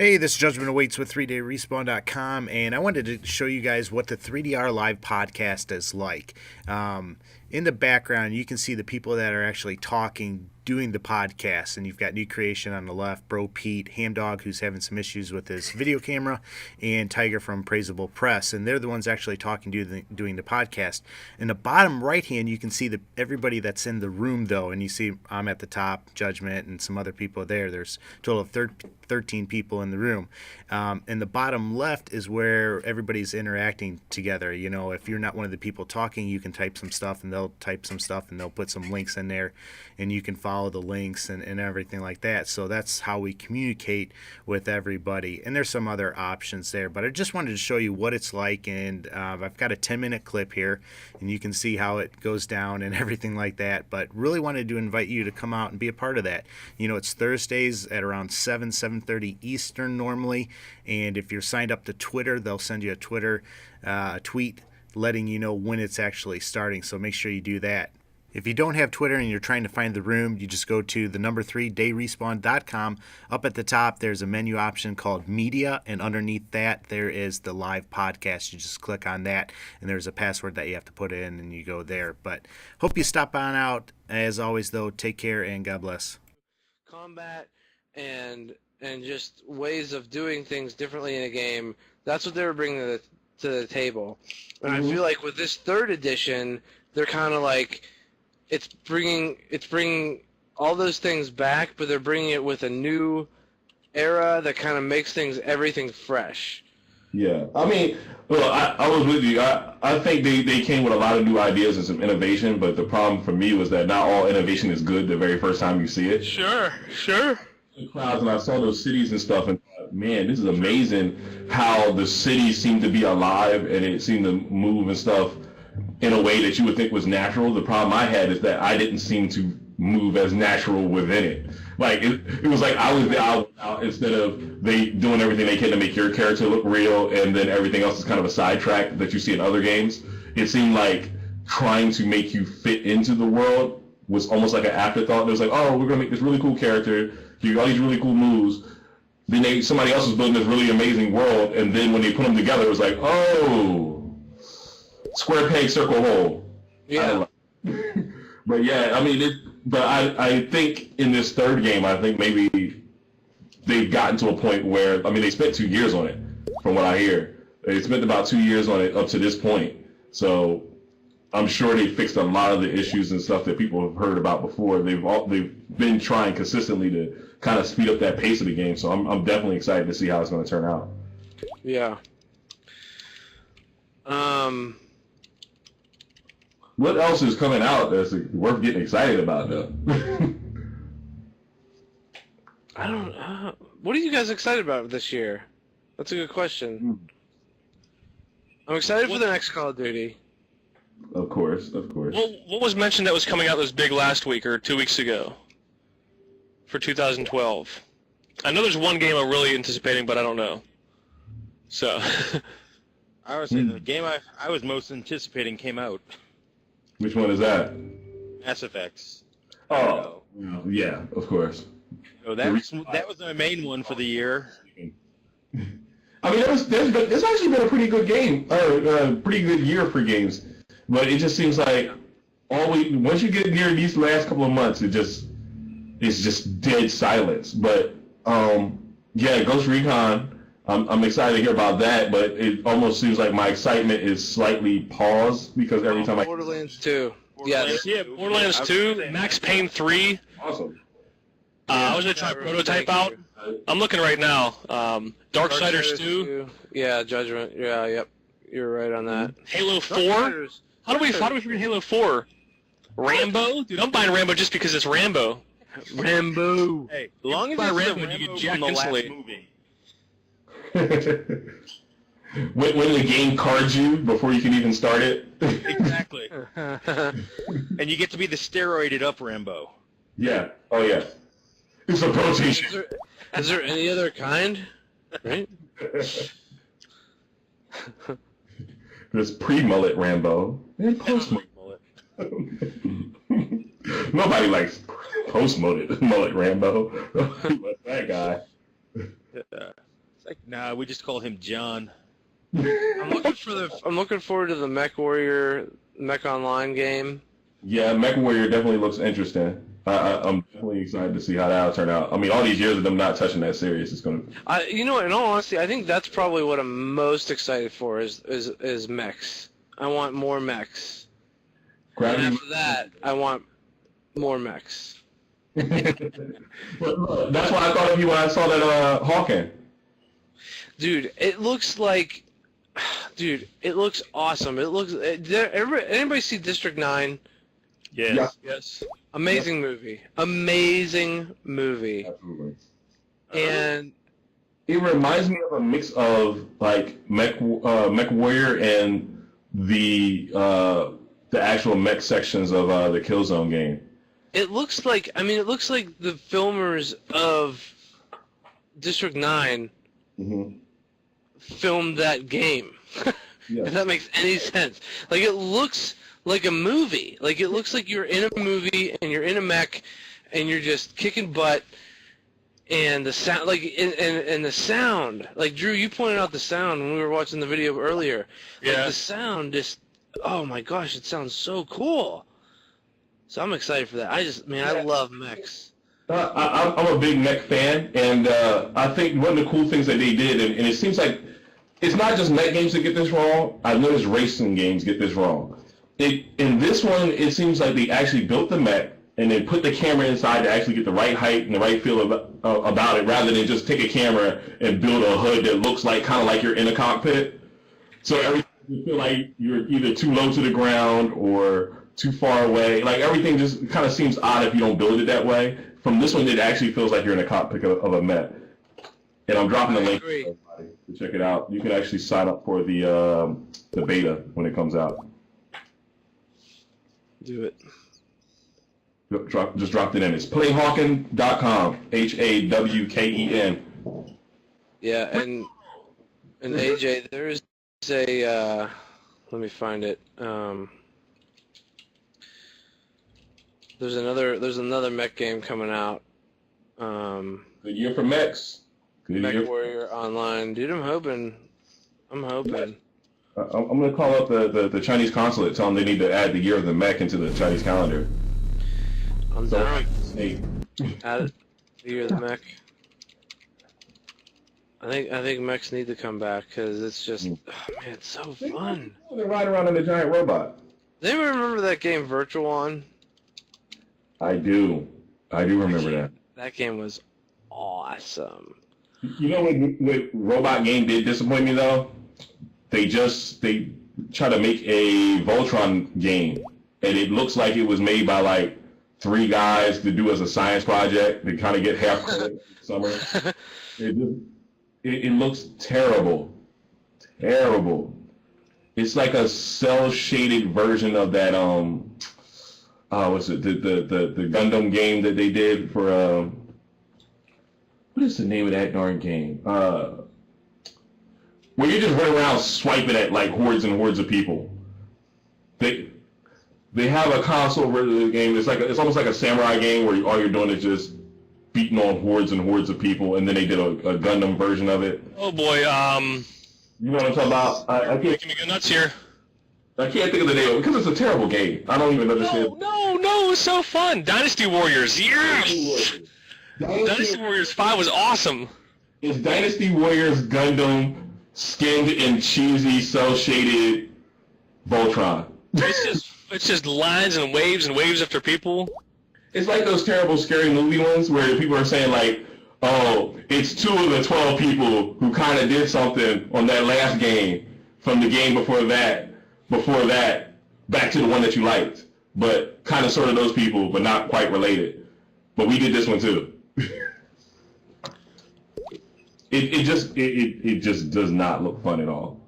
Hey, this is Judgment Awaits with 3dayrespawn.com, and I wanted to show you guys what the 3DR Live podcast is like. In the background, you can see the people that are actually talking, doing the podcast, and you've got New Creation on the left, Bro Pete, Hamdog, who's having some issues with his video camera, and Tiger from Praisable Press, and they're the ones actually talking, doing the podcast. In the bottom right hand, you can see everybody that's in the room, though, and you see I'm at the top, Judgment, and some other people there. There's a total of 13 people in the room. In the bottom left is where everybody's interacting together. You know, if you're not one of the people talking, you can type some stuff, and they'll type some stuff, and they'll put some links in there, and you can follow the links and everything like that. So that's how we communicate with everybody. And there's some other options there, but I just wanted to show you what it's like. And I've got a 10-minute clip here, and you can see how it goes down and everything like that. But really wanted to invite you to come out and be a part of that. You know, it's Thursdays at around 7:30 Eastern normally. And if you're signed up to Twitter, they'll send you a Twitter tweet letting you know when it's actually starting. So make sure you do that. If you don't have Twitter and you're trying to find the room, you just go to the number 3dayrespawn.com. Up at the top, there's a menu option called Media, and underneath that, there is the live podcast. You just click on that, and there's a password that you have to put in, and you go there. But hope you stop on out. As always, though, take care, and God bless. Combat and just ways of doing things differently in a game. That's what they were bringing to the table. And I feel like with this third edition, they're kind of like it's bringing all those things back, but they're bringing it with a new era that kind of makes everything fresh. Yeah, I mean, well, I was with you. I think they came with a lot of new ideas and some innovation, but the problem for me was that not all innovation is good the very first time you see it. Sure. The crowds, and I saw those cities and stuff, and thought, man, this is amazing how the cities seem to be alive and it seemed to move and stuff in a way that you would think was natural. The problem I had is that I didn't seem to move as natural within it. Like, it was like I was the out instead of they doing everything they can to make your character look real, and then everything else is kind of a sidetrack that you see in other games. It seemed like trying to make you fit into the world was almost like an afterthought. It was like, oh, we're going to make this really cool character, you got all these really cool moves. Then somebody else was building this really amazing world, and then when they put them together, it was like, oh, square peg, circle hole. Yeah. But yeah, I mean, I think in this third game, I think maybe they've gotten to a point where, I mean, they spent 2 years on it, from what I hear. They spent about 2 years on it up to this point. So I'm sure they fixed a lot of the issues and stuff that people have heard about before. They've been trying consistently to kind of speed up that pace of the game. So I'm definitely excited to see how it's going to turn out. Yeah. What else is coming out that's worth getting excited about, though? I don't know. What are you guys excited about this year? That's a good question. I'm excited for the next Call of Duty. Of course. Well, what was mentioned that was coming out this big last week or 2 weeks ago for 2012? I know there's one game I'm really anticipating, but I don't know. So. I would say the game I was most anticipating came out. Which one is that? Mass Effects. Oh, yeah, of course. So that was the main one for the year. I mean, there's actually been a pretty good game, or pretty good year for games, but it just seems like once you get near these last couple of months, it's just dead silence. But yeah, Ghost Recon, I'm excited to hear about that, but it almost seems like my excitement is slightly paused because every time Borderlands 2. Yes. Yeah, Borderlands 2, Max Payne 3. Awesome. I was going to try Prototype out. I'm looking right now. Darksiders 2. Yeah, Judgment. Yeah, yep. You're right on that. Halo 4. How do we forget Halo 4? Rambo? Dude, I'm buying Rambo just because it's Rambo. Rambo. Hey, as long as Buy it's Rambo, the you get Rambo jacked from the last instantly. movie. when the game cards you before you can even start it. Exactly. And you get to be the steroided up Rambo. Yeah. Oh yeah. It's a protein. Is there any other kind? Right? There's pre-mullet Rambo and post-mullet. Nobody likes post-mullet Rambo. What's that guy? Nah, we just call him John. I'm looking forward to the Mech Warrior Mech Online game. Yeah, MechWarrior definitely looks interesting. I'm definitely excited to see how that'll turn out. I mean, all these years of them not touching that series, it's gonna. You know what? In all honesty, I think that's probably what I'm most excited for is mechs. I want more mechs. And Gravity. after that, I want more mechs. But look, that's why I thought of you when I saw that Hawking. Dude, it looks like, it looks awesome. It looks. Anybody see District 9? Yes. Yeah. Yes. Amazing movie. Amazing movie. Absolutely. And It reminds me of a mix of like MechWarrior and the actual mech sections of the Killzone game. it looks like, it looks like the filmers of District 9 Mm-hmm. filmed that game. Yeah. If that makes any sense. Like, it looks like a movie. Like, it looks like you're in a movie and you're in a mech and you're just kicking butt. And the sound, like, and the sound, like, Drew, you pointed out the sound when we were watching the video earlier. Like, Yeah. the sound just, oh my gosh, it sounds so cool. So I'm excited for that. I love mechs. I'm a big mech fan, and I think one of the cool things that they did, and it seems like it's not just mech games that get this wrong. I've noticed racing games get this wrong. In this one, it seems like they actually built the mech and then put the camera inside to actually get the right height and the right feel about it, rather than just take a camera and build a hood that looks like kind of like you're in a cockpit. So everything you feel like you're either too low to the ground or too far away. Like everything just kind of seems odd if you don't build it that way. From this one, it actually feels like you're in a cockpit of a mech. And I'm dropping the link for agree. everybody to check it out. You can actually sign up for the beta when it comes out. Do it. Just dropped it in. It's playhawken.com. HAWKEN. Yeah, and AJ, there is a, let me find it. There's another mech game coming out. Good year for mechs. Good Mech year. Warrior Online. Dude, I'm hoping. I'm hoping. I'm going to call up the Chinese consulate, tell them they need to add the year of the mech into the Chinese calendar. I'm So, down. hey, Add it. The year of the mech. I think mechs need to come back because it's just, oh, man, it's so fun. they ride around in a giant robot. Does anyone remember that game Virtual On? I do remember that. That game was awesome. You know what Robot Game did disappoint me though? They try to make a Voltron game, and it looks like it was made by like 3 guys to do as a science project. They kind of get half credit summer. It looks terrible, terrible. It's like a cell shaded version of that what's it, the Gundam game that they did for what is the name of that darn game? Where you just run around swiping at like hordes and hordes of people. They have a console version of the game. It's almost like a samurai game where all you're doing is just beating on hordes and hordes of people, and then they did a Gundam version of it. Oh boy. You know what I'm talking about? I Making me go nuts here. can't think of the name because it's a terrible game. I don't even understand. No, it was so fun. Dynasty Warriors, yes! Dynasty Warriors 5 was awesome. It's Dynasty Warriors Gundam skinned in cheesy, cel-shaded Voltron. It's just lines and waves after people. It's like those terrible, scary movie ones where people are saying like, oh, it's 2 of the 12 people who kind of did something on that last game from the game before that, back to the one that you liked. But kind of sort of those people, but not quite related. But we did this one too. It just does not look fun at all.